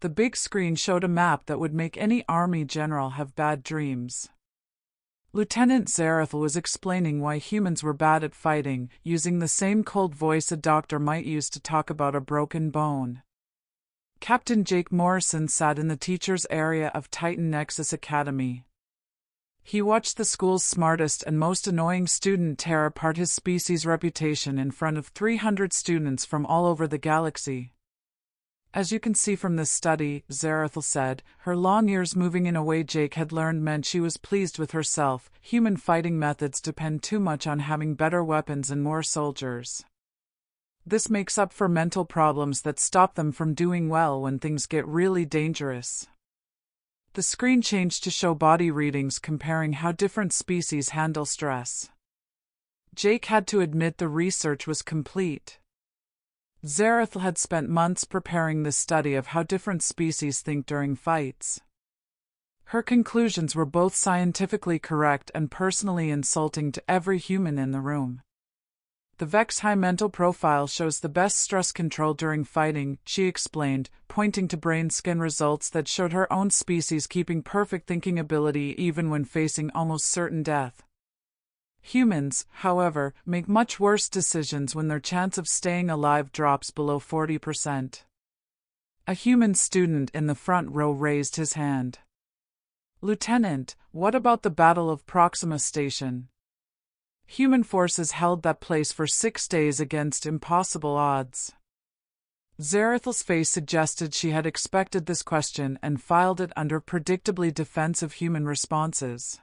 The big screen showed a map that would make any army general have bad dreams. Lieutenant Zarathil was explaining why humans were bad at fighting, using the same cold voice a doctor might use to talk about a broken bone. Captain Jake Morrison sat in the teacher's area of Titan Nexus Academy. He watched the school's smartest and most annoying student tear apart his species' reputation in front of 300 students from all over the galaxy. As you can see from this study, Zarathil said, her long years moving in a way Jake had learned meant she was pleased with herself. Human fighting methods depend too much on having better weapons and more soldiers. This makes up for mental problems that stop them from doing well when things get really dangerous. The screen changed to show body readings comparing how different species handle stress. Jake had to admit the research was complete. Zarathil had spent months preparing this study of how different species think during fights. Her conclusions were both scientifically correct and personally insulting to every human in the room. The Vex high mental profile shows the best stress control during fighting, she explained, pointing to brain scan results that showed her own species keeping perfect thinking ability even when facing almost certain death. Humans, however, make much worse decisions when their chance of staying alive drops below 40%. A human student in the front row raised his hand. Lieutenant, what about the Battle of Proxima Station? Human forces held that place for 6 days against impossible odds. Zarathil's face suggested she had expected this question and filed it under predictably defensive human responses.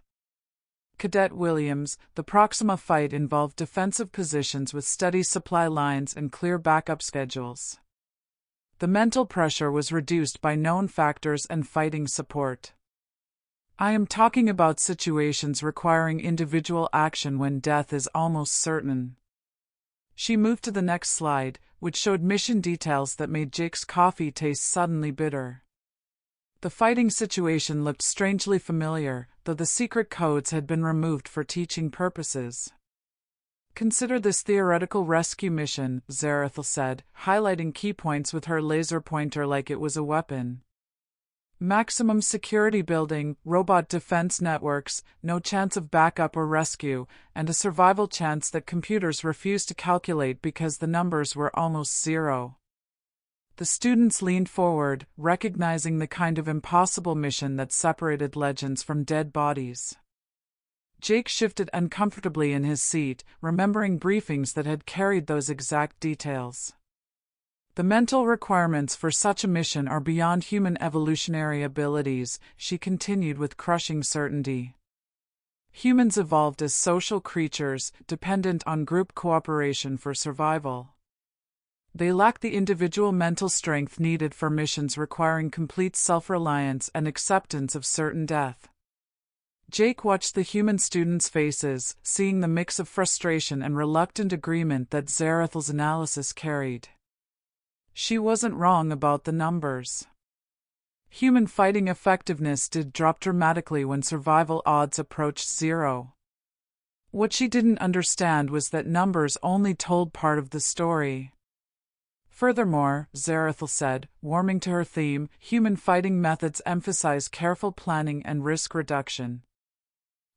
Cadet Williams, the Proxima fight involved defensive positions with steady supply lines and clear backup schedules. The mental pressure was reduced by known factors and fighting support. I am talking about situations requiring individual action when death is almost certain. She moved to the next slide, which showed mission details that made Jake's coffee taste suddenly bitter. The fighting situation looked strangely familiar, though the secret codes had been removed for teaching purposes. Consider this theoretical rescue mission, Zarathil said, highlighting key points with her laser pointer like it was a weapon. Maximum security building, robot defense networks, no chance of backup or rescue, and a survival chance that computers refused to calculate because the numbers were almost zero. The students leaned forward, recognizing the kind of impossible mission that separated legends from dead bodies. Jake shifted uncomfortably in his seat, remembering briefings that had carried those exact details. The mental requirements for such a mission are beyond human evolutionary abilities, she continued with crushing certainty. Humans evolved as social creatures, dependent on group cooperation for survival. They lack the individual mental strength needed for missions requiring complete self-reliance and acceptance of certain death. Jake watched the human students' faces, seeing the mix of frustration and reluctant agreement that Zarathil's analysis carried. She wasn't wrong about the numbers. Human fighting effectiveness did drop dramatically when survival odds approached zero. What she didn't understand was that numbers only told part of the story. Furthermore, Zarathil said, warming to her theme, human fighting methods emphasize careful planning and risk reduction.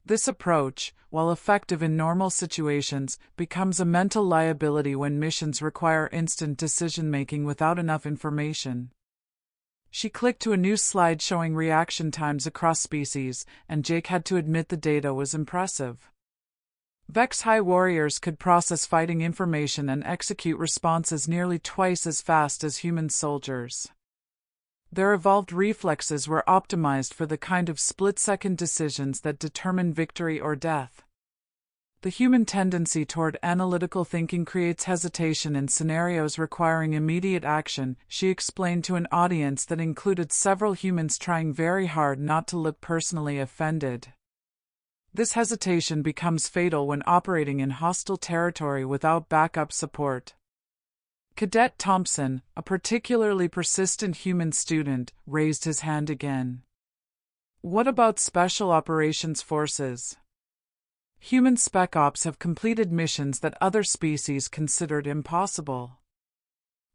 This approach, while effective in normal situations, becomes a mental liability when missions require instant decision-making without enough information. She clicked to a new slide showing reaction times across species, and Jake had to admit the data was impressive. Vex High warriors could process fighting information and execute responses nearly twice as fast as human soldiers. Their evolved reflexes were optimized for the kind of split-second decisions that determine victory or death. The human tendency toward analytical thinking creates hesitation in scenarios requiring immediate action, she explained to an audience that included several humans trying very hard not to look personally offended. This hesitation becomes fatal when operating in hostile territory without backup support. Cadet Thompson, a particularly persistent human student, raised his hand again. What about Special Operations Forces? Human Spec Ops have completed missions that other species considered impossible.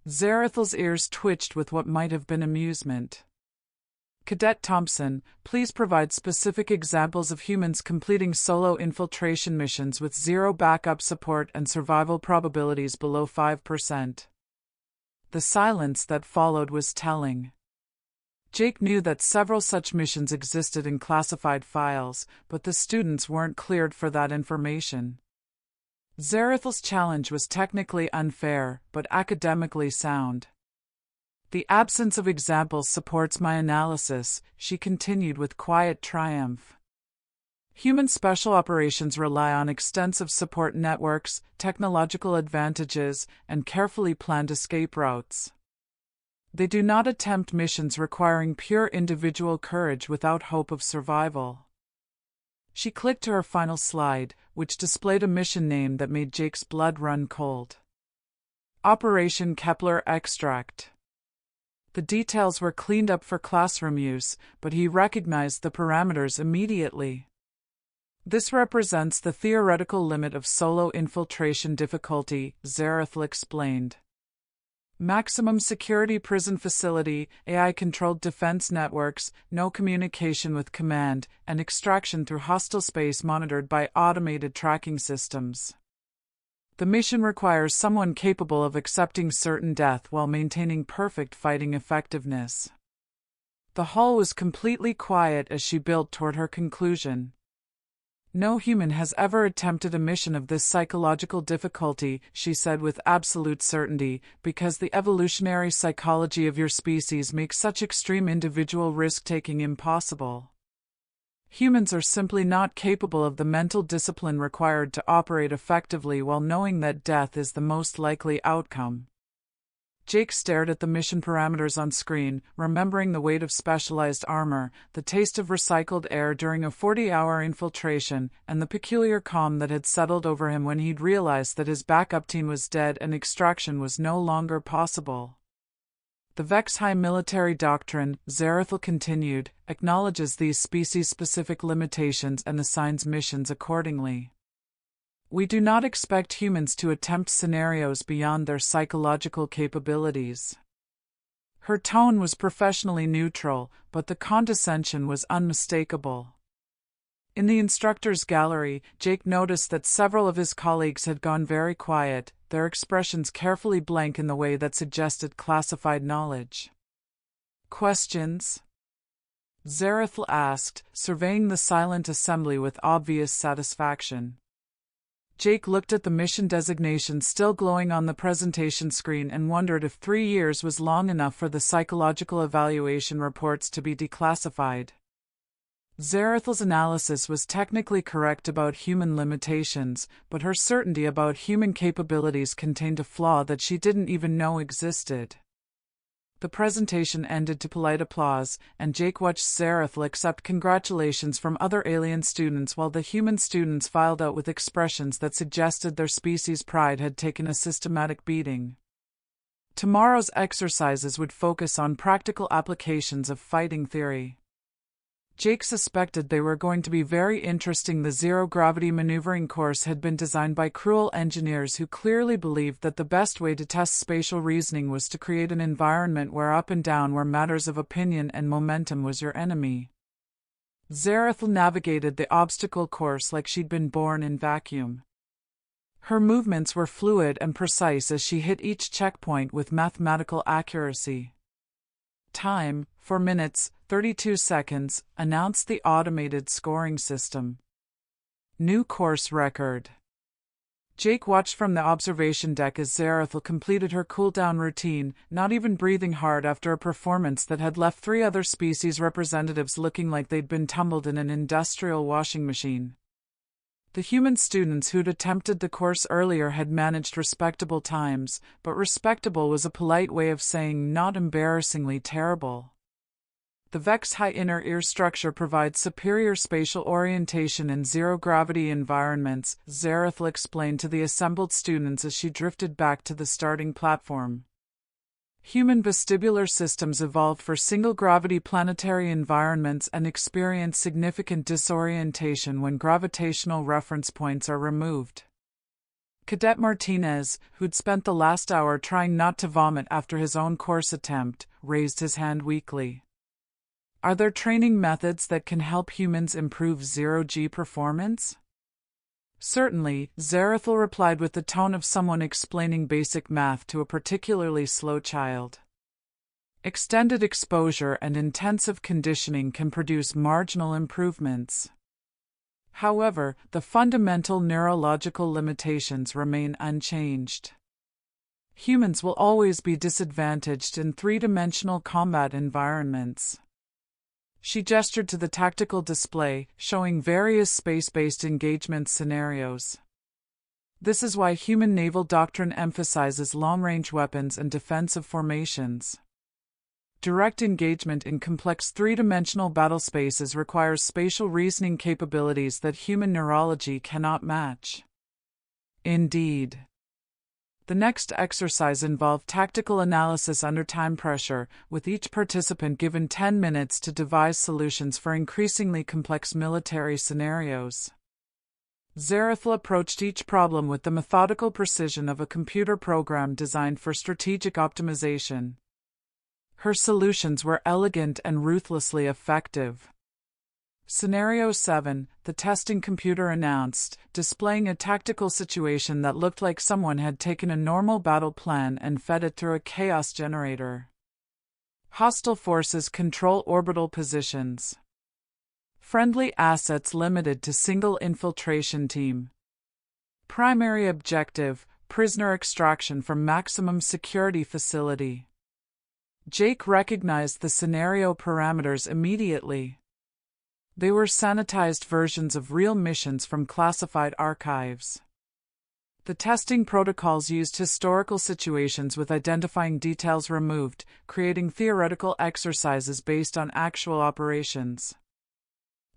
Zarathal's ears twitched with what might have been amusement. Cadet Thompson, please provide specific examples of humans completing solo infiltration missions with zero backup support and survival probabilities below 5%. The silence that followed was telling. Jake knew that several such missions existed in classified files, but the students weren't cleared for that information. Zarathal's challenge was technically unfair, but academically sound. The absence of examples supports my analysis, she continued with quiet triumph. Human special operations rely on extensive support networks, technological advantages, and carefully planned escape routes. They do not attempt missions requiring pure individual courage without hope of survival. She clicked to her final slide, which displayed a mission name that made Jake's blood run cold. Operation Kepler Extract. The details were cleaned up for classroom use, but he recognized the parameters immediately. This represents the theoretical limit of solo infiltration difficulty, Zarathal explained. Maximum security prison facility, AI-controlled defense networks, no communication with command, and extraction through hostile space monitored by automated tracking systems. The mission requires someone capable of accepting certain death while maintaining perfect fighting effectiveness. The hall was completely quiet as she built toward her conclusion. No human has ever attempted a mission of this psychological difficulty, she said with absolute certainty, because the evolutionary psychology of your species makes such extreme individual risk-taking impossible. Humans are simply not capable of the mental discipline required to operate effectively while knowing that death is the most likely outcome. Jake stared at the mission parameters on screen, remembering the weight of specialized armor, the taste of recycled air during a 40-hour infiltration, and the peculiar calm that had settled over him when he'd realized that his backup team was dead and extraction was no longer possible. The Vex High military doctrine, Zarathal continued, acknowledges these species-specific limitations and assigns missions accordingly. We do not expect humans to attempt scenarios beyond their psychological capabilities. Her tone was professionally neutral, but the condescension was unmistakable. In the instructor's gallery, Jake noticed that several of his colleagues had gone very quiet, their expressions carefully blank in the way that suggested classified knowledge. Questions? Zarathal asked, surveying the silent assembly with obvious satisfaction. Jake looked at the mission designation still glowing on the presentation screen and wondered if 3 years was long enough for the psychological evaluation reports to be declassified. Zarathal's analysis was technically correct about human limitations, but her certainty about human capabilities contained a flaw that she didn't even know existed. The presentation ended to polite applause, and Jake watched Zarathal accept congratulations from other alien students while the human students filed out with expressions that suggested their species' pride had taken a systematic beating. Tomorrow's exercises would focus on practical applications of fighting theory. Jake suspected they were going to be very interesting. The zero-gravity maneuvering course had been designed by cruel engineers who clearly believed that the best way to test spatial reasoning was to create an environment where up and down were matters of opinion and momentum was your enemy. Zarathal navigated the obstacle course like she'd been born in vacuum. Her movements were fluid and precise as she hit each checkpoint with mathematical accuracy. Time, 4 minutes, 32 seconds, announced the automated scoring system. New course record. Jake watched from the observation deck as Zarathal completed her cool-down routine, not even breathing hard after a performance that had left 3 other species representatives looking like they'd been tumbled in an industrial washing machine. The human students who'd attempted the course earlier had managed respectable times, but respectable was a polite way of saying not embarrassingly terrible. The Vex High inner ear structure provides superior spatial orientation in zero-gravity environments, Zarathal explained to the assembled students as she drifted back to the starting platform. Human vestibular systems evolved for single-gravity planetary environments and experience significant disorientation when gravitational reference points are removed. Cadet Martinez, who'd spent the last hour trying not to vomit after his own course attempt, raised his hand weakly. Are there training methods that can help humans improve zero-G performance? Certainly, Zarathil replied with the tone of someone explaining basic math to a particularly slow child. Extended exposure and intensive conditioning can produce marginal improvements. However, the fundamental neurological limitations remain unchanged. Humans will always be disadvantaged in three-dimensional combat environments. She gestured to the tactical display, showing various space-based engagement scenarios. This is why human naval doctrine emphasizes long-range weapons and defensive formations. Direct engagement in complex three-dimensional battle spaces requires spatial reasoning capabilities that human neurology cannot match. Indeed. The next exercise involved tactical analysis under time pressure, with each participant given 10 minutes to devise solutions for increasingly complex military scenarios. Zarathil approached each problem with the methodical precision of a computer program designed for strategic optimization. Her solutions were elegant and ruthlessly effective. Scenario 7, the testing computer announced, displaying a tactical situation that looked like someone had taken a normal battle plan and fed it through a chaos generator. Hostile forces control orbital positions. Friendly assets limited to single infiltration team. Primary objective, prisoner extraction from maximum security facility. Jake recognized the scenario parameters immediately. They were sanitized versions of real missions from classified archives. The testing protocols used historical situations with identifying details removed, creating theoretical exercises based on actual operations.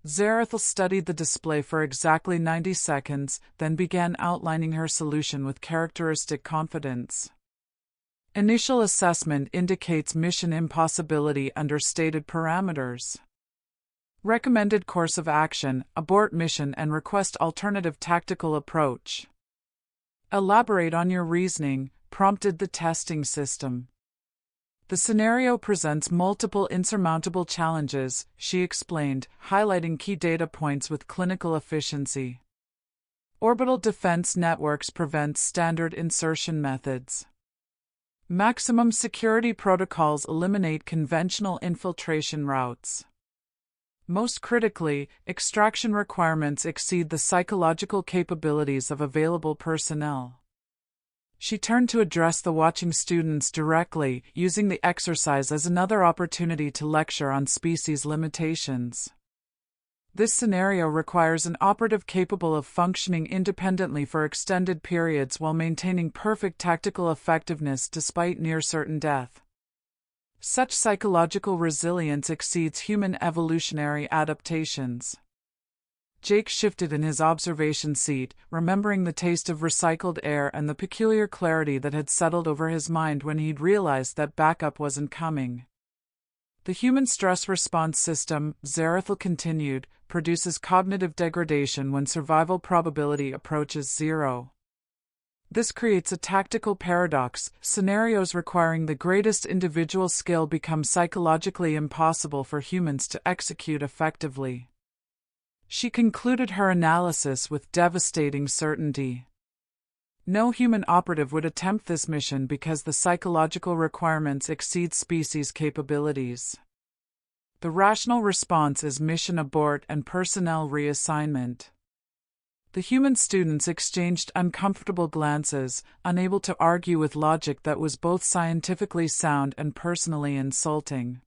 Zarathil studied the display for exactly 90 seconds, then began outlining her solution with characteristic confidence. Initial assessment indicates mission impossibility under stated parameters. Recommended course of action: abort mission and request alternative tactical approach. Elaborate on your reasoning, prompted the testing system. The scenario presents multiple insurmountable challenges, she explained, highlighting key data points with clinical efficiency. Orbital defense networks prevent standard insertion methods. Maximum security protocols eliminate conventional infiltration routes. Most critically, extraction requirements exceed the psychological capabilities of available personnel. She turned to address the watching students directly, using the exercise as another opportunity to lecture on species limitations. This scenario requires an operative capable of functioning independently for extended periods while maintaining perfect tactical effectiveness despite near-certain death. Such psychological resilience exceeds human evolutionary adaptations. Jake shifted in his observation seat, remembering the taste of recycled air and the peculiar clarity that had settled over his mind when he'd realized that backup wasn't coming. The human stress response system, Zarathil continued, produces cognitive degradation when survival probability approaches zero. This creates a tactical paradox. Scenarios requiring the greatest individual skill become psychologically impossible for humans to execute effectively. She concluded her analysis with devastating certainty. No human operative would attempt this mission because the psychological requirements exceed species capabilities. The rational response is mission abort and personnel reassignment. The human students exchanged uncomfortable glances, unable to argue with logic that was both scientifically sound and personally insulting.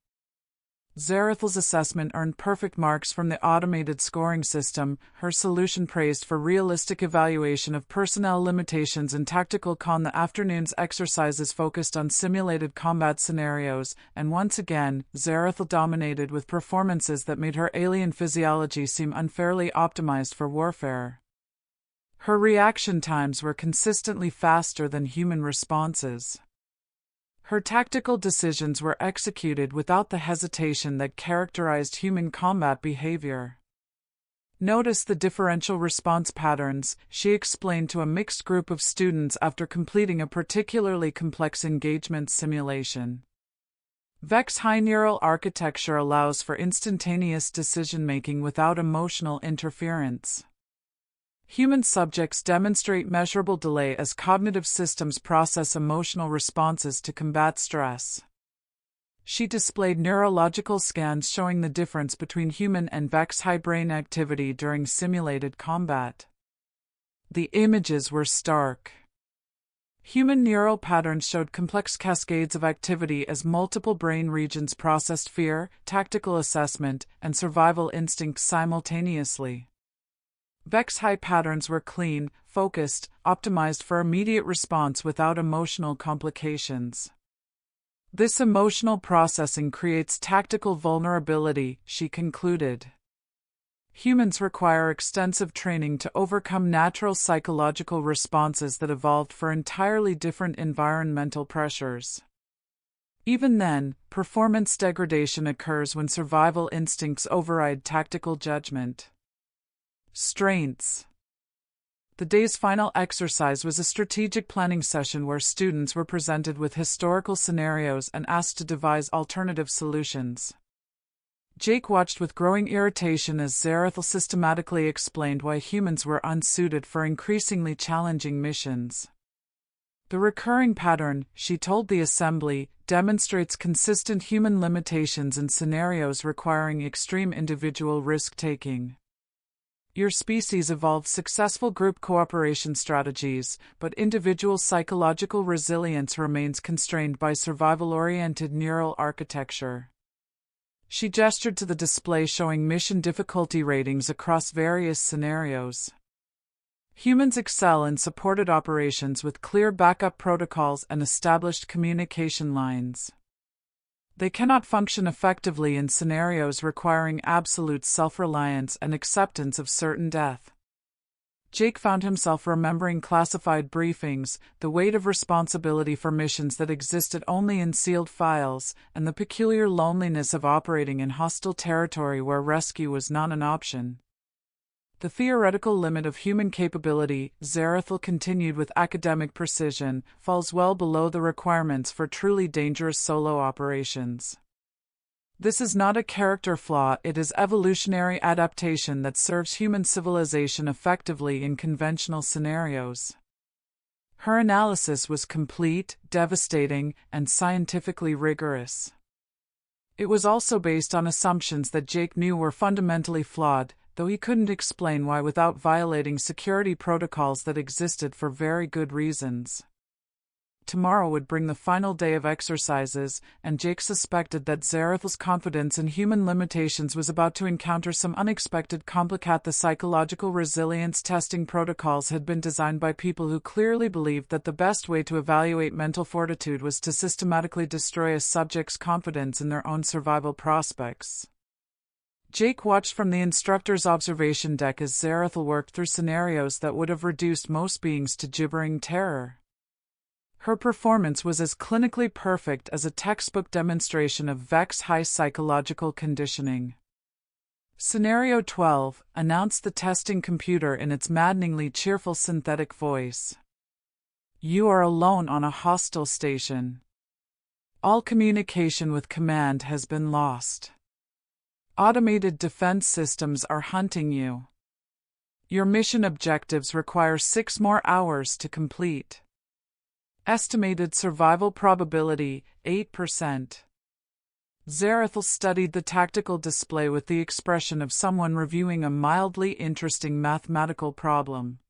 Zarathil's assessment earned perfect marks from the automated scoring system, her solution praised for realistic evaluation of personnel limitations and tactical con. The afternoon's exercises focused on simulated combat scenarios, and once again, Zarathil dominated with performances that made her alien physiology seem unfairly optimized for warfare. Her reaction times were consistently faster than human responses. Her tactical decisions were executed without the hesitation that characterized human combat behavior. Notice the differential response patterns, she explained to a mixed group of students after completing a particularly complex engagement simulation. VEX high neural architecture allows for instantaneous decision-making without emotional interference. Human subjects demonstrate measurable delay as cognitive systems process emotional responses to combat stress. She displayed neurological scans showing the difference between human and VEX high brain activity during simulated combat. The images were stark. Human neural patterns showed complex cascades of activity as multiple brain regions processed fear, tactical assessment, and survival instincts simultaneously. VEX high patterns were clean, focused, optimized for immediate response without emotional complications. This emotional processing creates tactical vulnerability, she concluded. Humans require extensive training to overcome natural psychological responses that evolved for entirely different environmental pressures. Even then, performance degradation occurs when survival instincts override tactical judgment. Strengths. The day's final exercise was a strategic planning session where students were presented with historical scenarios and asked to devise alternative solutions. Jake watched with growing irritation as Zarathil systematically explained why humans were unsuited for increasingly challenging missions. The recurring pattern, she told the assembly, demonstrates consistent human limitations in scenarios requiring extreme individual risk-taking. Your species evolved successful group cooperation strategies, but individual psychological resilience remains constrained by survival-oriented neural architecture. She gestured to the display showing mission difficulty ratings across various scenarios. Humans excel in supported operations with clear backup protocols and established communication lines. They cannot function effectively in scenarios requiring absolute self-reliance and acceptance of certain death. Jake found himself remembering classified briefings, the weight of responsibility for missions that existed only in sealed files, and the peculiar loneliness of operating in hostile territory where rescue was not an option. The theoretical limit of human capability, Zarathil continued with academic precision, falls well below the requirements for truly dangerous solo operations. This is not a character flaw, it is evolutionary adaptation that serves human civilization effectively in conventional scenarios. Her analysis was complete, devastating, and scientifically rigorous. It was also based on assumptions that Jake knew were fundamentally flawed, though he couldn't explain why without violating security protocols that existed for very good reasons. Tomorrow would bring the final day of exercises, and Jake suspected that Zarathil's confidence in human limitations was about to encounter some unexpected complication. The psychological resilience testing protocols had been designed by people who clearly believed that the best way to evaluate mental fortitude was to systematically destroy a subject's confidence in their own survival prospects. Jake watched from the instructor's observation deck as Zarathil worked through scenarios that would have reduced most beings to gibbering terror. Her performance was as clinically perfect as a textbook demonstration of VEX high psychological conditioning. Scenario 12, announced the testing computer in its maddeningly cheerful synthetic voice. You are alone on a hostile station. All communication with command has been lost. Automated defense systems are hunting you. Your mission objectives require 6 more hours to complete. Estimated survival probability, 8%. Zarathil studied the tactical display with the expression of someone reviewing a mildly interesting mathematical problem.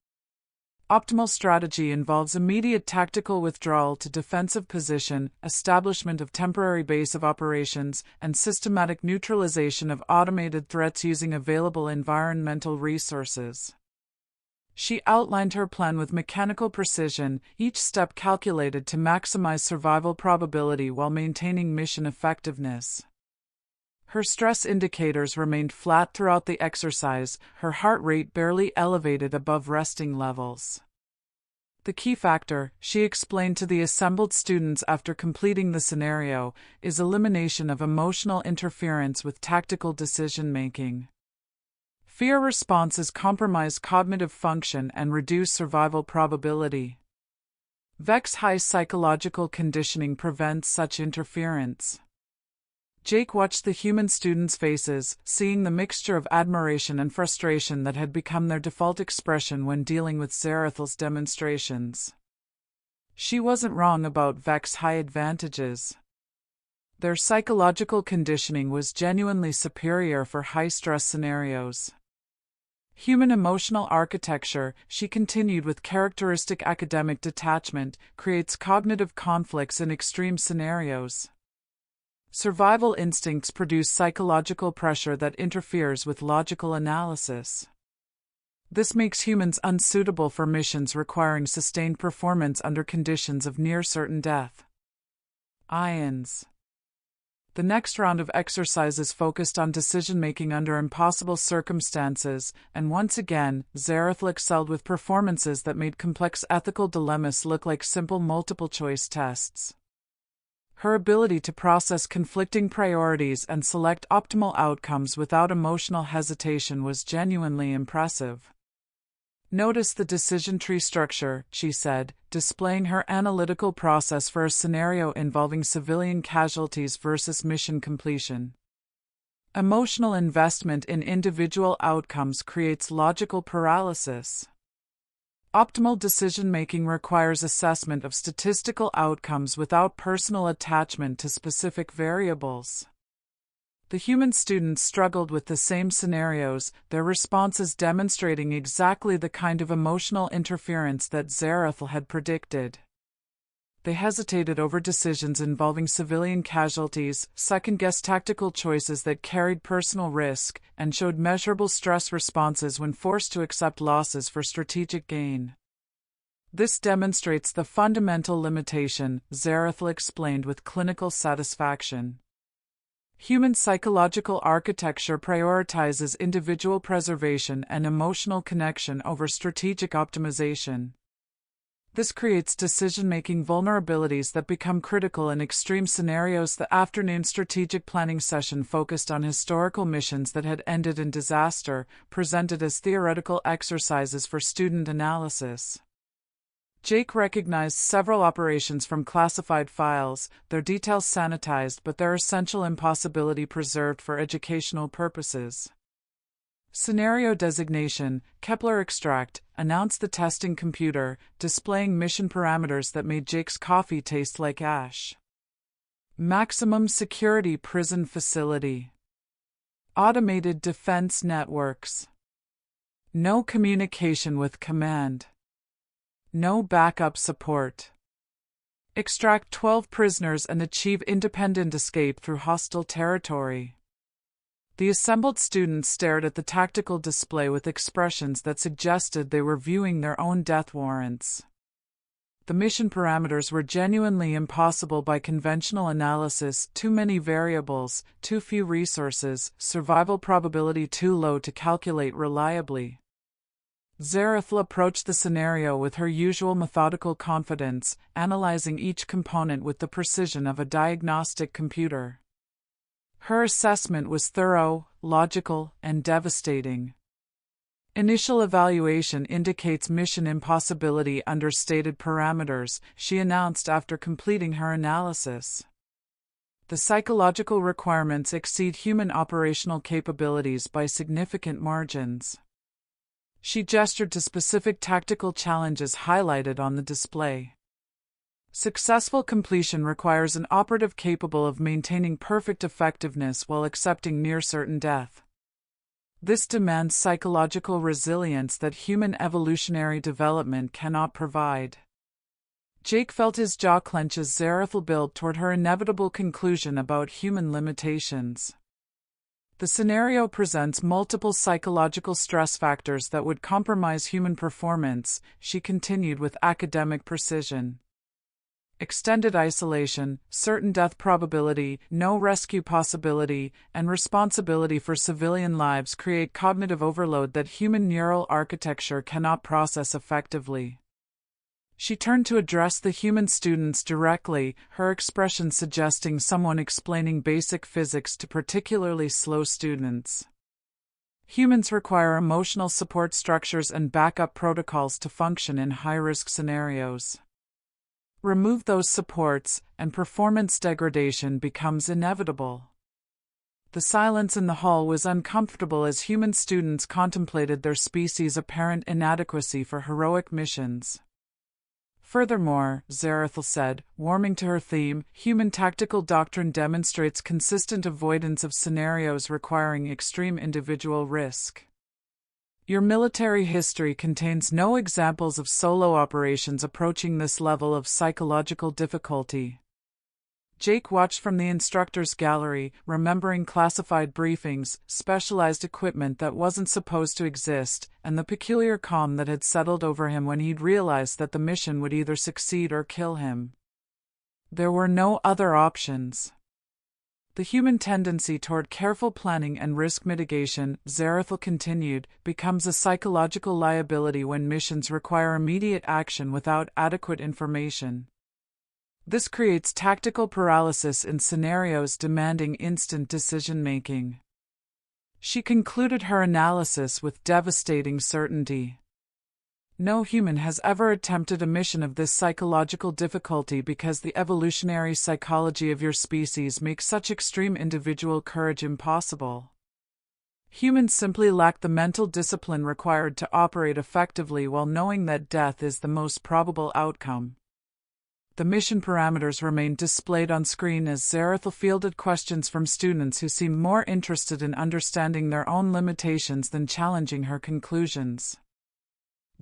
Optimal strategy involves immediate tactical withdrawal to defensive position, establishment of temporary base of operations, and systematic neutralization of automated threats using available environmental resources. She outlined her plan with mechanical precision, each step calculated to maximize survival probability while maintaining mission effectiveness. Her stress indicators remained flat throughout the exercise, her heart rate barely elevated above resting levels. The key factor, she explained to the assembled students after completing the scenario, is elimination of emotional interference with tactical decision-making. Fear responses compromise cognitive function and reduce survival probability. Vex-high psychological conditioning prevents such interference. Jake watched the human students' faces, seeing the mixture of admiration and frustration that had become their default expression when dealing with Zarathal's demonstrations. She wasn't wrong about Vex-high advantages. Their psychological conditioning was genuinely superior for high-stress scenarios. Human emotional architecture, she continued with characteristic academic detachment, creates cognitive conflicts in extreme scenarios. Survival instincts produce psychological pressure that interferes with logical analysis. This makes humans unsuitable for missions requiring sustained performance under conditions of near-certain death. Ions. The next round of exercises focused on decision-making under impossible circumstances, and once again, Zarathal excelled with performances that made complex ethical dilemmas look like simple multiple-choice tests. Her ability to process conflicting priorities and select optimal outcomes without emotional hesitation was genuinely impressive. Notice the decision tree structure, she said, displaying her analytical process for a scenario involving civilian casualties versus mission completion. Emotional investment in individual outcomes creates logical paralysis. Optimal decision-making requires assessment of statistical outcomes without personal attachment to specific variables. The human students struggled with the same scenarios, their responses demonstrating exactly the kind of emotional interference that Zarathal had predicted. They hesitated over decisions involving civilian casualties, second-guessed tactical choices that carried personal risk, and showed measurable stress responses when forced to accept losses for strategic gain. This demonstrates the fundamental limitation, Zarathal explained with clinical satisfaction. Human psychological architecture prioritizes individual preservation and emotional connection over strategic optimization. This creates decision-making vulnerabilities that become critical in extreme scenarios. The afternoon strategic planning session focused on historical missions that had ended in disaster, presented as theoretical exercises for student analysis. Jake recognized several operations from classified files, their details sanitized but their essential impossibility preserved for educational purposes. Scenario designation, Kepler extract, announced the testing computer, displaying mission parameters that made Jake's coffee taste like ash. Maximum security prison facility. Automated defense networks. No communication with command. No backup support. Extract 12 prisoners and achieve independent escape through hostile territory. The assembled students stared at the tactical display with expressions that suggested they were viewing their own death warrants. The mission parameters were genuinely impossible by conventional analysis: too many variables, too few resources, survival probability too low to calculate reliably. Zarathal approached the scenario with her usual methodical confidence, analyzing each component with the precision of a diagnostic computer. Her assessment was thorough, logical, and devastating. Initial evaluation indicates mission impossibility under stated parameters, she announced after completing her analysis. The psychological requirements exceed human operational capabilities by significant margins. She gestured to specific tactical challenges highlighted on the display. Successful completion requires an operative capable of maintaining perfect effectiveness while accepting near-certain death. This demands psychological resilience that human evolutionary development cannot provide. Jake felt his jaw clench as Zarathal built toward her inevitable conclusion about human limitations. The scenario presents multiple psychological stress factors that would compromise human performance, she continued with academic precision. Extended isolation, certain death probability, no rescue possibility, and responsibility for civilian lives create cognitive overload that human neural architecture cannot process effectively. She turned to address the human students directly, her expression suggesting someone explaining basic physics to particularly slow students. Humans require emotional support structures and backup protocols to function in high-risk scenarios. Remove those supports, and performance degradation becomes inevitable. The silence in the hall was uncomfortable as human students contemplated their species' apparent inadequacy for heroic missions. Furthermore, Zarathil said, warming to her theme, human tactical doctrine demonstrates consistent avoidance of scenarios requiring extreme individual risk. Your military history contains no examples of solo operations approaching this level of psychological difficulty. Jake watched from the instructor's gallery, remembering classified briefings, specialized equipment that wasn't supposed to exist, and the peculiar calm that had settled over him when he'd realized that the mission would either succeed or kill him. There were no other options. The human tendency toward careful planning and risk mitigation, Zarathil continued, becomes a psychological liability when missions require immediate action without adequate information. This creates tactical paralysis in scenarios demanding instant decision-making. She concluded her analysis with devastating certainty. No human has ever attempted a mission of this psychological difficulty because the evolutionary psychology of your species makes such extreme individual courage impossible. Humans simply lack the mental discipline required to operate effectively while knowing that death is the most probable outcome. The mission parameters remained displayed on screen as Zarathil fielded questions from students who seemed more interested in understanding their own limitations than challenging her conclusions.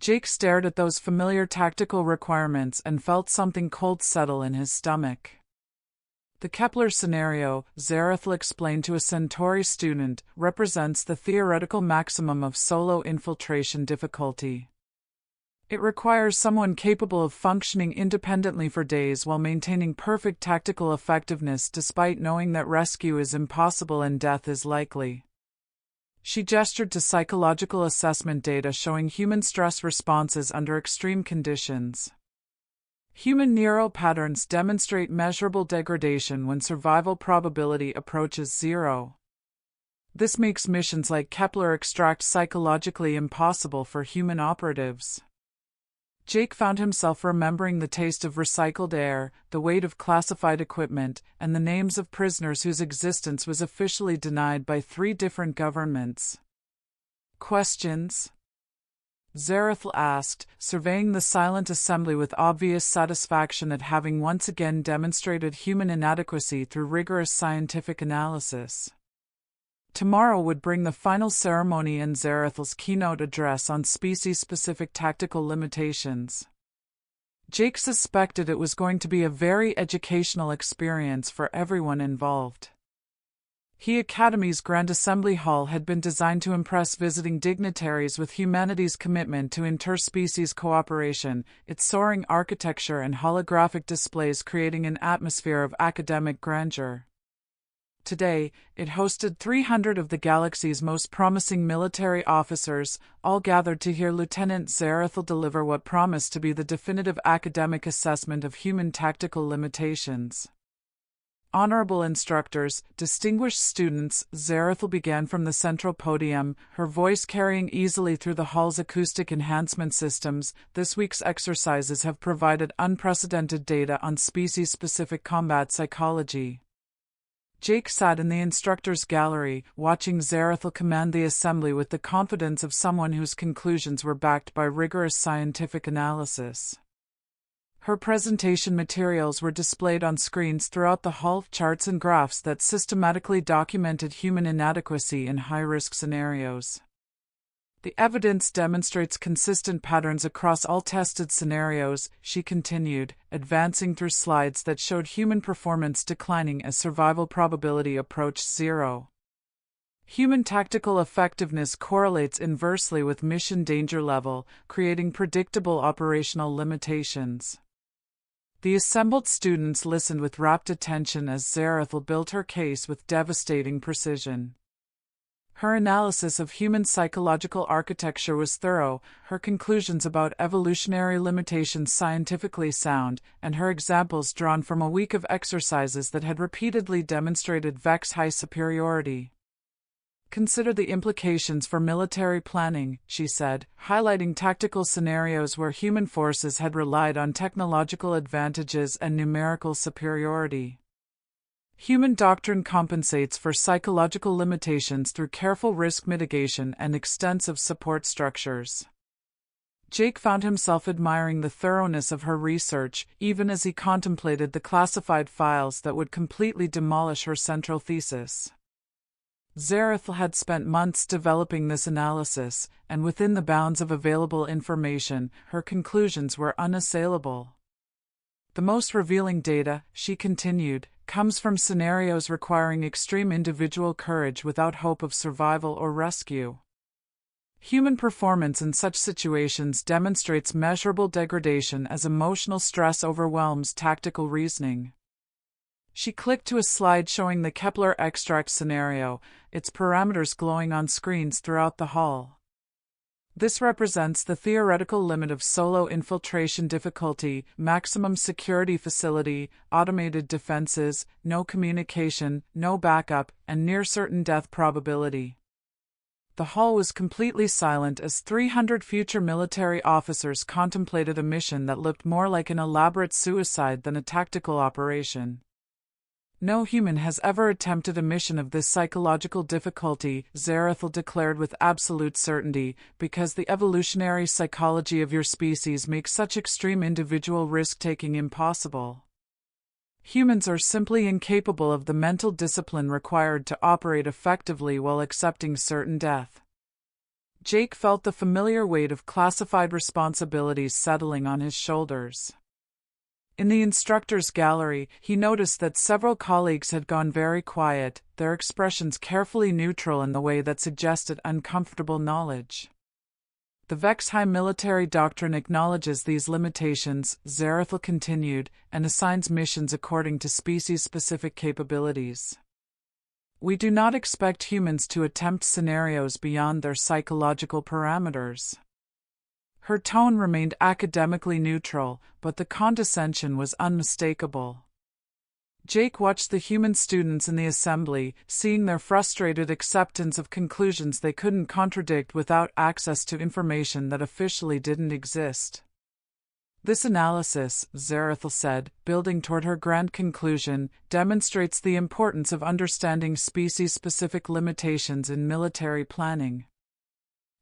Jake stared at those familiar tactical requirements and felt something cold settle in his stomach. The Kepler scenario, Zarathil explained to a Centauri student, represents the theoretical maximum of solo infiltration difficulty. It requires someone capable of functioning independently for days while maintaining perfect tactical effectiveness despite knowing that rescue is impossible and death is likely. She gestured to psychological assessment data showing human stress responses under extreme conditions. Human neural patterns demonstrate measurable degradation when survival probability approaches zero. This makes missions like Kepler extract psychologically impossible for human operatives. Jake found himself remembering the taste of recycled air, the weight of classified equipment, and the names of prisoners whose existence was officially denied by 3 different governments. Questions? Zarathil asked, surveying the silent assembly with obvious satisfaction at having once again demonstrated human inadequacy through rigorous scientific analysis. Tomorrow would bring the final ceremony and Zarathil's keynote address on species-specific tactical limitations. Jake suspected it was going to be a very educational experience for everyone involved. He Academy's Grand Assembly Hall had been designed to impress visiting dignitaries with humanity's commitment to interspecies cooperation, its soaring architecture and holographic displays creating an atmosphere of academic grandeur. Today, it hosted 300 of the galaxy's most promising military officers, all gathered to hear Lieutenant Zarathil deliver what promised to be the definitive academic assessment of human tactical limitations. Honorable instructors, distinguished students, Zarathil began from the central podium, her voice carrying easily through the hall's acoustic enhancement systems. This week's exercises have provided unprecedented data on species-specific combat psychology. Jake sat in the instructor's gallery, watching Zarathil command the assembly with the confidence of someone whose conclusions were backed by rigorous scientific analysis. Her presentation materials were displayed on screens throughout the hall, charts and graphs that systematically documented human inadequacy in high-risk scenarios. The evidence demonstrates consistent patterns across all tested scenarios, she continued, advancing through slides that showed human performance declining as survival probability approached zero. Human tactical effectiveness correlates inversely with mission danger level, creating predictable operational limitations. The assembled students listened with rapt attention as Zarathil built her case with devastating precision. Her analysis of human psychological architecture was thorough, her conclusions about evolutionary limitations scientifically sound, and her examples drawn from a week of exercises that had repeatedly demonstrated Vex high superiority. Consider the implications for military planning, she said, highlighting tactical scenarios where human forces had relied on technological advantages and numerical superiority. Human doctrine compensates for psychological limitations through careful risk mitigation and extensive support structures. Jake found himself admiring the thoroughness of her research, even as he contemplated the classified files that would completely demolish her central thesis. Zarathil had spent months developing this analysis, and within the bounds of available information, her conclusions were unassailable. The most revealing data, she continued, comes from scenarios requiring extreme individual courage without hope of survival or rescue. Human performance in such situations demonstrates measurable degradation as emotional stress overwhelms tactical reasoning. She clicked to a slide showing the Kepler extract scenario, its parameters glowing on screens throughout the hall. This represents the theoretical limit of solo infiltration difficulty, maximum security facility, automated defenses, no communication, no backup, and near-certain death probability. The hall was completely silent as 300 future military officers contemplated a mission that looked more like an elaborate suicide than a tactical operation. No human has ever attempted a mission of this psychological difficulty, Zarathil declared with absolute certainty, because the evolutionary psychology of your species makes such extreme individual risk-taking impossible. Humans are simply incapable of the mental discipline required to operate effectively while accepting certain death. Jake felt the familiar weight of classified responsibilities settling on his shoulders. In the instructor's gallery, he noticed that several colleagues had gone very quiet, their expressions carefully neutral in the way that suggested uncomfortable knowledge. The Vexheim military doctrine acknowledges these limitations, Zarathil continued, and assigns missions according to species-specific capabilities. We do not expect humans to attempt scenarios beyond their psychological parameters. Her tone remained academically neutral, but the condescension was unmistakable. Jake watched the human students in the assembly, seeing their frustrated acceptance of conclusions they couldn't contradict without access to information that officially didn't exist. This analysis, Zarathil said, building toward her grand conclusion, demonstrates the importance of understanding species-specific limitations in military planning.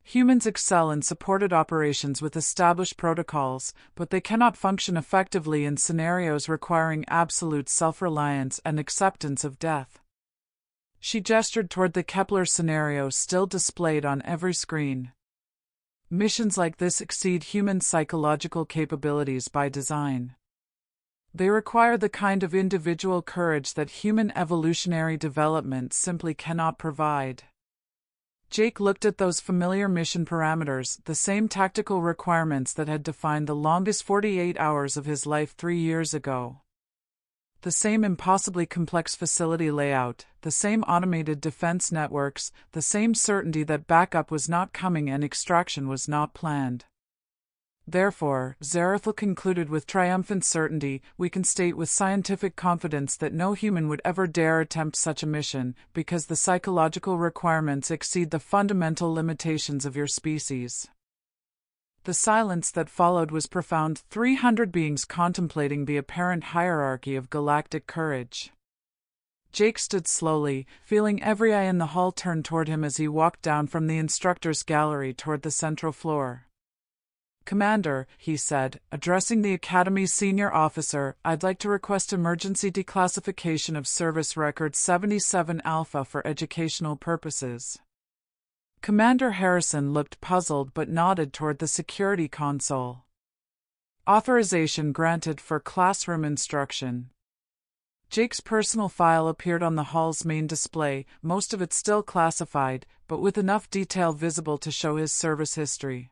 Humans excel in supported operations with established protocols, but they cannot function effectively in scenarios requiring absolute self-reliance and acceptance of death. She gestured toward the Kepler scenario still displayed on every screen. Missions like this exceed human psychological capabilities by design. They require the kind of individual courage that human evolutionary development simply cannot provide. Jake looked at those familiar mission parameters, the same tactical requirements that had defined the longest 48 hours of his life 3 years ago. The same impossibly complex facility layout, the same automated defense networks, the same certainty that backup was not coming and extraction was not planned. Therefore, Zarathil concluded with triumphant certainty, we can state with scientific confidence that no human would ever dare attempt such a mission, because the psychological requirements exceed the fundamental limitations of your species. The silence that followed was profound, 300 beings contemplating the apparent hierarchy of galactic courage. Jake stood slowly, feeling every eye in the hall turn toward him as he walked down from the instructor's gallery toward the central floor. Commander, he said, addressing the Academy's senior officer, I'd like to request emergency declassification of Service Record 77 Alpha for educational purposes. Commander Harrison looked puzzled but nodded toward the security console. Authorization granted for classroom instruction. Jake's personal file appeared on the hall's main display, most of it still classified, but with enough detail visible to show his service history.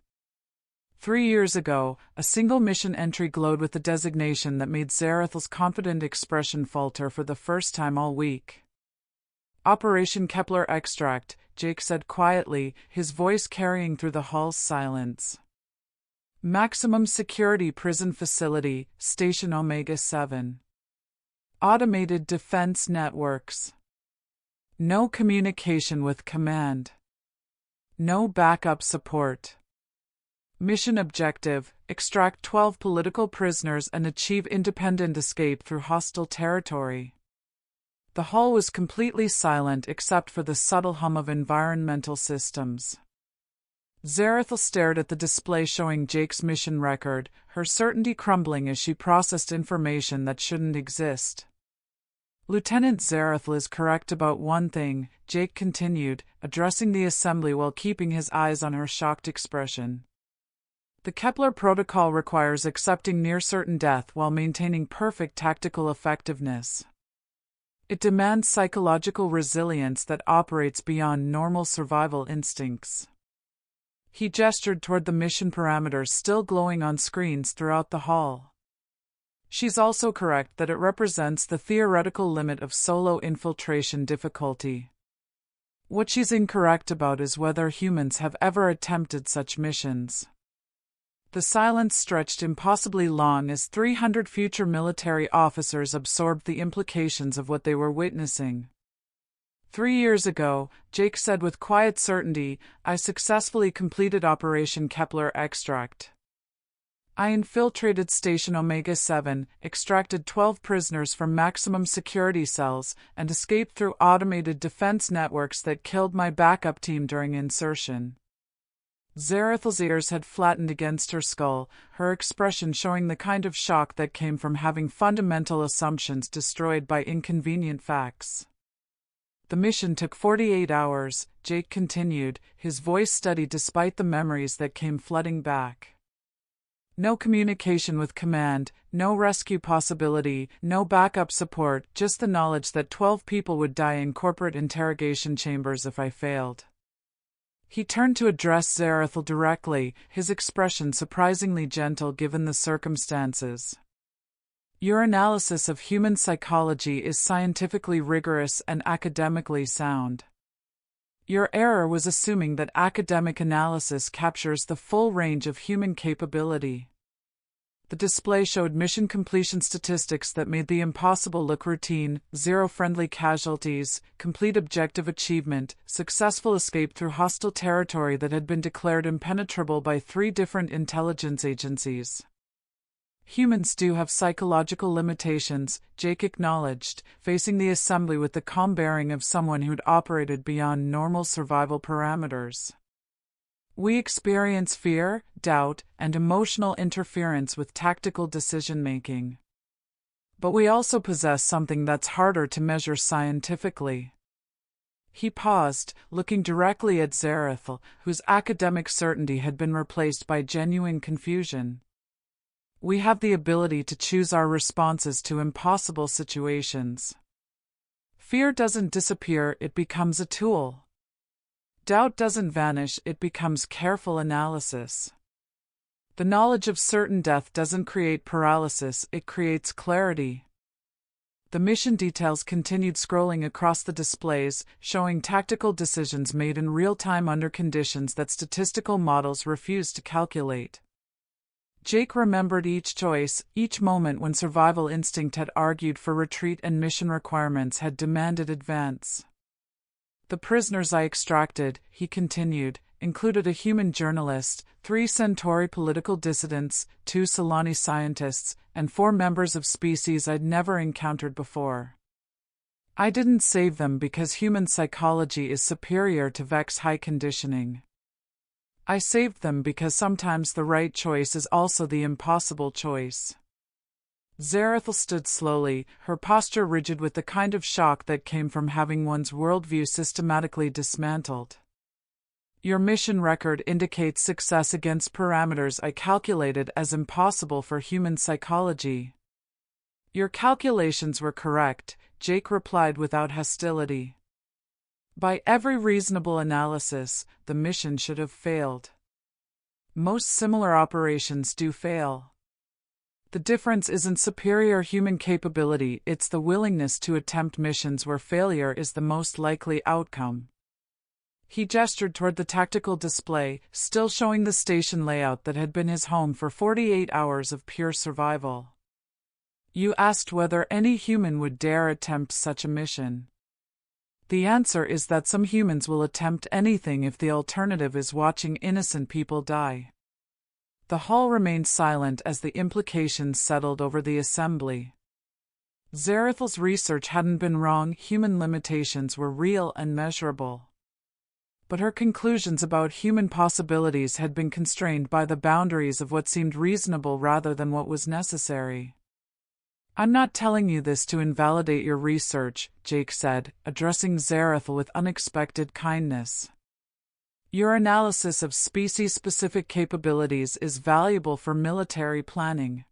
3 years ago, a single mission entry glowed with the designation that made Zarathil's confident expression falter for the first time all week. Operation Kepler Extract, Jake said quietly, his voice carrying through the hall's silence. Maximum Security Prison Facility, Station Omega 7. Automated Defense Networks. No communication with command. No backup support. Mission objective: extract 12 political prisoners and achieve independent escape through hostile territory. The hall was completely silent except for the subtle hum of environmental systems. Zarathil stared at the display showing Jake's mission record, her certainty crumbling as she processed information that shouldn't exist. Lieutenant Zarathil is correct about one thing, Jake continued, addressing the assembly while keeping his eyes on her shocked expression. The Kepler protocol requires accepting near-certain death while maintaining perfect tactical effectiveness. It demands psychological resilience that operates beyond normal survival instincts. He gestured toward the mission parameters still glowing on screens throughout the hall. She's also correct that it represents the theoretical limit of solo infiltration difficulty. What she's incorrect about is whether humans have ever attempted such missions. The silence stretched impossibly long as 300 future military officers absorbed the implications of what they were witnessing. 3 years ago, Jake said with quiet certainty, I successfully completed Operation Kepler Extract. I infiltrated Station Omega-7, extracted 12 prisoners from maximum security cells, and escaped through automated defense networks that killed my backup team during insertion. Zarathil's ears had flattened against her skull, her expression showing the kind of shock that came from having fundamental assumptions destroyed by inconvenient facts. The mission took 48 hours, Jake continued, his voice steady despite the memories that came flooding back. No communication with command, no rescue possibility, no backup support, just the knowledge that 12 people would die in corporate interrogation chambers if I failed. He turned to address Zarathil directly, his expression surprisingly gentle given the circumstances. Your analysis of human psychology is scientifically rigorous and academically sound. Your error was assuming that academic analysis captures the full range of human capability. The display showed mission completion statistics that made the impossible look routine: 0 friendly casualties, complete objective achievement, successful escape through hostile territory that had been declared impenetrable by 3 different intelligence agencies. Humans do have psychological limitations, Jake acknowledged, facing the assembly with the calm bearing of someone who'd operated beyond normal survival parameters. We experience fear, doubt, and emotional interference with tactical decision-making. But we also possess something that's harder to measure scientifically. He paused, looking directly at Zarathil, whose academic certainty had been replaced by genuine confusion. We have the ability to choose our responses to impossible situations. Fear doesn't disappear, it becomes a tool. Doubt doesn't vanish, it becomes careful analysis. The knowledge of certain death doesn't create paralysis, it creates clarity. The mission details continued scrolling across the displays, showing tactical decisions made in real time under conditions that statistical models refused to calculate. Jake remembered each choice, each moment when survival instinct had argued for retreat and mission requirements had demanded advance. The prisoners I extracted, he continued, included a human journalist, 3 Centauri political dissidents, 2 Solani scientists, and 4 members of species I'd never encountered before. I didn't save them because human psychology is superior to Vex high conditioning. I saved them because sometimes the right choice is also the impossible choice. Zarathil stood slowly, her posture rigid with the kind of shock that came from having one's worldview systematically dismantled. Your mission record indicates success against parameters I calculated as impossible for human psychology. Your calculations were correct, Jake replied without hostility. By every reasonable analysis, the mission should have failed. Most similar operations do fail. The difference isn't superior human capability, it's the willingness to attempt missions where failure is the most likely outcome. He gestured toward the tactical display, still showing the station layout that had been his home for 48 hours of pure survival. You asked whether any human would dare attempt such a mission. The answer is that some humans will attempt anything if the alternative is watching innocent people die. The hall remained silent as the implications settled over the assembly. Zarathal's research hadn't been wrong, human limitations were real and measurable. But her conclusions about human possibilities had been constrained by the boundaries of what seemed reasonable rather than what was necessary. "I'm not telling you this to invalidate your research," Jake said, addressing Zarathal with unexpected kindness. "Your analysis of species-specific capabilities is valuable for military planning.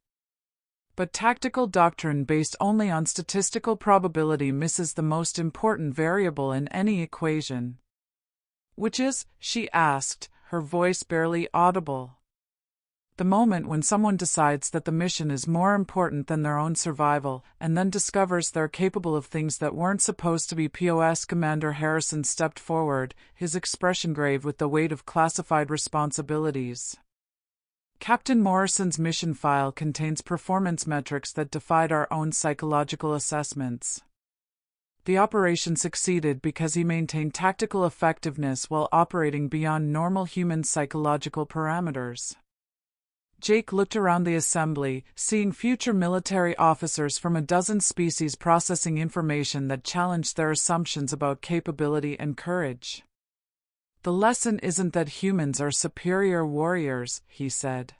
But tactical doctrine based only on statistical probability misses the most important variable in any equation." "Which is?" she asked, her voice barely audible. "The moment when someone decides that the mission is more important than their own survival, and then discovers they're capable of things that weren't supposed to be POS. Commander Harrison stepped forward, his expression grave with the weight of classified responsibilities. "Captain Morrison's mission file contains performance metrics that defied our own psychological assessments. The operation succeeded because he maintained tactical effectiveness while operating beyond normal human psychological parameters." Jake looked around the assembly, seeing future military officers from a dozen species processing information that challenged their assumptions about capability and courage. "The lesson isn't that humans are superior warriors," he said.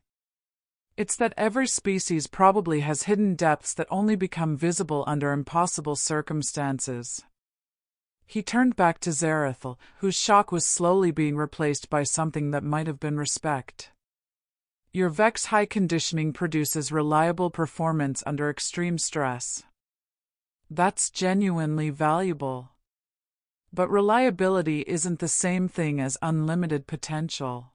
"It's that every species probably has hidden depths that only become visible under impossible circumstances." He turned back to Zarathal, whose shock was slowly being replaced by something that might have been respect. "Your Vex high conditioning produces reliable performance under extreme stress. That's genuinely valuable. But reliability isn't the same thing as unlimited potential."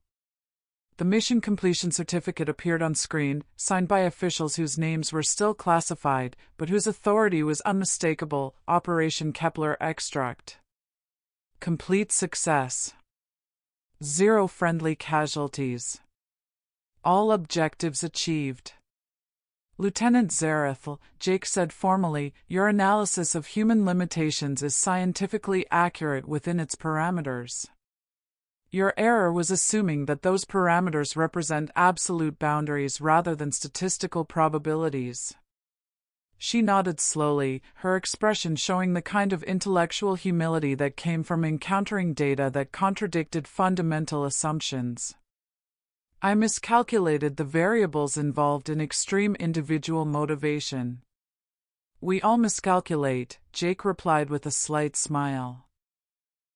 The mission completion certificate appeared on screen, signed by officials whose names were still classified, but whose authority was unmistakable. Operation Kepler Extract. Complete success. 0 friendly casualties. All objectives achieved. "Lieutenant Zarathal," Jake said formally, "your analysis of human limitations is scientifically accurate within its parameters. Your error was assuming that those parameters represent absolute boundaries rather than statistical probabilities." She nodded slowly, her expression showing the kind of intellectual humility that came from encountering data that contradicted fundamental assumptions. "I miscalculated the variables involved in extreme individual motivation." "We all miscalculate," Jake replied with a slight smile.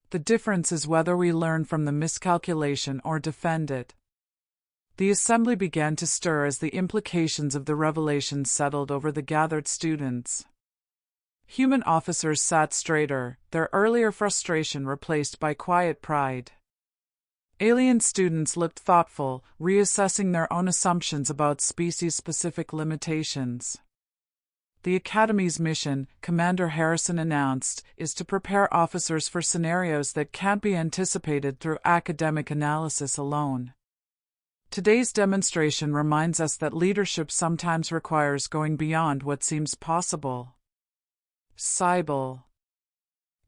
"The difference is whether we learn from the miscalculation or defend it." The assembly began to stir as the implications of the revelation settled over the gathered students. Human officers sat straighter, their earlier frustration replaced by quiet pride. Alien students looked thoughtful, reassessing their own assumptions about species-specific limitations. "The Academy's mission," Commander Harrison announced, "is to prepare officers for scenarios that can't be anticipated through academic analysis alone. Today's demonstration reminds us that leadership sometimes requires going beyond what seems possible." Cybele.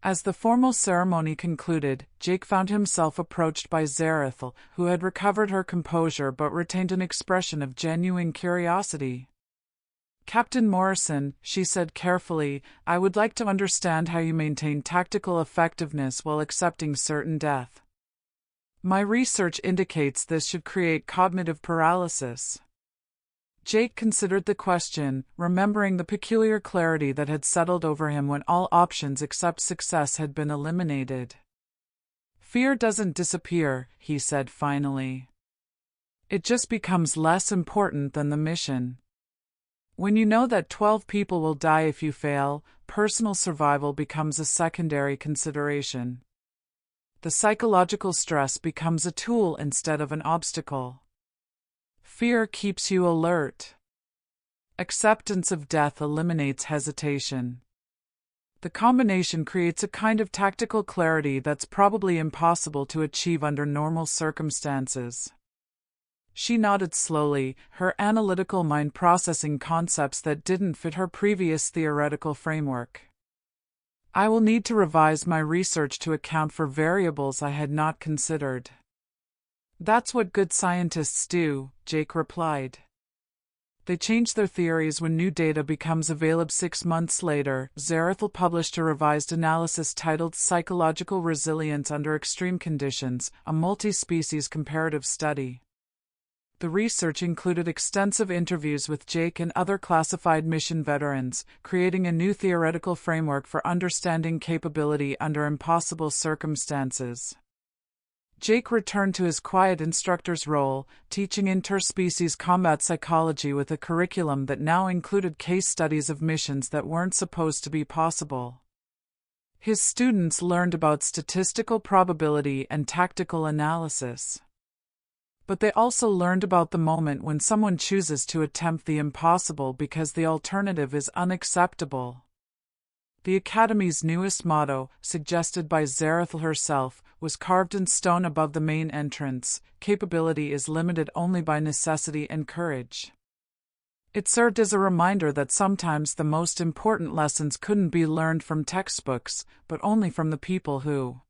As the formal ceremony concluded, Jake found himself approached by Zarathal, who had recovered her composure but retained an expression of genuine curiosity. "Captain Morrison," she said carefully, "I would like to understand how you maintain tactical effectiveness while accepting certain death. My research indicates this should create cognitive paralysis." Jake considered the question, remembering the peculiar clarity that had settled over him when all options except success had been eliminated. "Fear doesn't disappear," he said finally. "It just becomes less important than the mission. When you know that 12 people will die if you fail, personal survival becomes a secondary consideration. The psychological stress becomes a tool instead of an obstacle. Fear keeps you alert. Acceptance of death eliminates hesitation. The combination creates a kind of tactical clarity that's probably impossible to achieve under normal circumstances." She nodded slowly, her analytical mind processing concepts that didn't fit her previous theoretical framework. I will need to revise my research to account for variables I had not considered. That's what good scientists do, Jake replied. They change their theories when new data becomes available. 6 months later, Zarathil published a revised analysis titled Psychological Resilience Under Extreme Conditions, a multi-species comparative study. The research included extensive interviews with Jake and other classified mission veterans, creating a new theoretical framework for understanding capability under impossible circumstances. Jake returned to his quiet instructor's role, teaching interspecies combat psychology with a curriculum that now included case studies of missions that weren't supposed to be possible. His students learned about statistical probability and tactical analysis. But they also learned about the moment when someone chooses to attempt the impossible because the alternative is unacceptable. The Academy's newest motto, suggested by Zarathil herself, was carved in stone above the main entrance: capability is limited only by necessity and courage. It served as a reminder that sometimes the most important lessons couldn't be learned from textbooks, but only from the people who